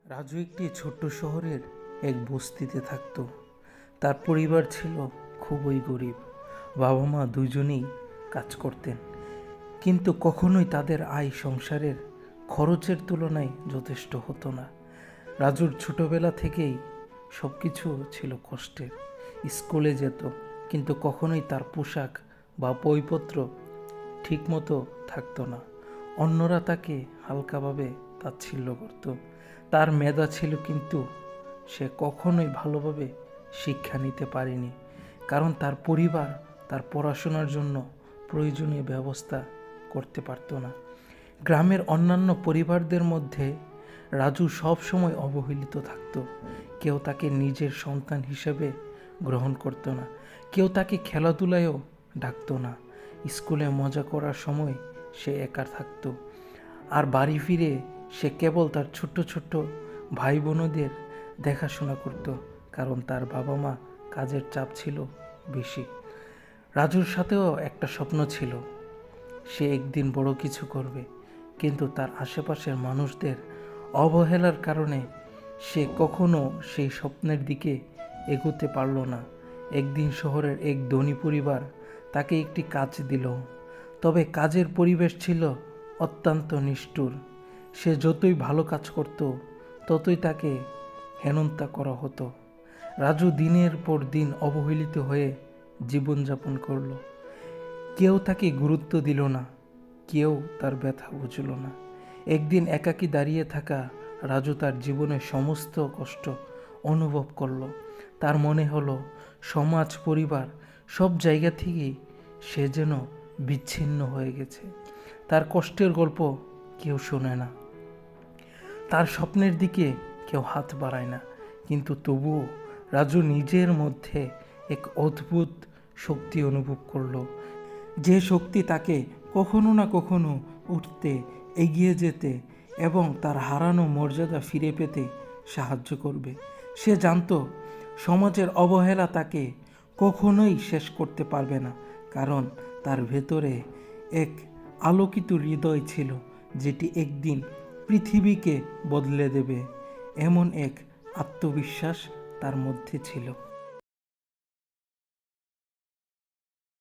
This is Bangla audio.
রাজু একটি ছোট্ট শহরের এক বস্তিতে থাকত। তার পরিবার ছিল খুবই গরিব। বাবা মা দুজনেই কাজ করতেন, কিন্তু কখনোই তাদের আয় সংসারের খরচের তুলনায় যথেষ্ট হতো না। রাজুর ছোটবেলা থেকেই সব কিছু ছিল কষ্টের। স্কুলে যেত, কিন্তু কখনোই তার পোশাক বা বইপত্র ঠিকমতো থাকতো না। অন্যরা তাকে হালকাভাবে তাচ্ছিল্য করত। তার মেধা ছিল, কিন্তু সে কখনোই ভালোভাবে শিক্ষা নিতে পারেনি, কারণ তার পরিবার তার পড়াশোনার জন্য প্রয়োজনীয় ব্যবস্থা করতে পারত না। গ্রামের অন্যান্য পরিবারদের মধ্যে রাজু সব সময় অবহেলিত থাকত। কেউ তাকে নিজের সন্তান হিসেবে গ্রহণ করত না, কেউ তাকে খেলাধুলায়ও ডাকত না। স্কুলে মজা করার সময় সে একা থাকত, আর বাড়ি ফিরে সে কেবল তার ছোট্ট ছোট্ট ভাই বোনদের দেখাশোনা করত, কারণ তার বাবা মা কাজের চাপ ছিল বেশি। রাজুর সাথেও একটা স্বপ্ন ছিল, সে একদিন বড় কিছু করবে, কিন্তু তার আশেপাশের মানুষদের অবহেলার কারণে সে কখনো সেই স্বপ্নের দিকে এগোতে পারল না। একদিন শহরের এক ধনী পরিবার তাকে একটি কাজ দিল, তবে কাজের পরিবেশ ছিল অত্যন্ত নিষ্ঠুর। সে যতই ভালো কাজ করত, ততই তাকে হেনস্থা করা হতো। রাজু দিনের পর দিন অবহেলিত হয়ে জীবনযাপন করল। কেউ তাকে গুরুত্ব দিল না, কেউ তার ব্যথা বুঝল না। একদিন একাকী দাঁড়িয়ে থাকা রাজু তার জীবনের সমস্ত কষ্ট অনুভব করল। তার মনে হলো সমাজ, পরিবার, সব জায়গা থেকেই সে যেন বিচ্ছিন্ন হয়ে গেছে। তার কষ্টের গল্প কেউ শোনে না, তার স্বপ্নের দিকে কেউ হাত বাড়ায় না। কিন্তু তবুও রাজু নিজের মধ্যে এক অদ্ভুত শক্তি অনুভব করলো, যে শক্তি তাকে কখনো না কখনো উঠতে, এগিয়ে যেতে এবং তার হারানো মর্যাদা ফিরে পেতে সাহায্য করবে। সে জানতো সমাজের অবহেলা তাকে কখনোই শেষ করতে পারবে না, কারণ তার ভেতরে এক আলোকিত হৃদয় ছিল, যেটি একদিন পৃথিবীকে বদলে দেবে। এমন এক আত্মবিশ্বাস তার মধ্যে ছিল।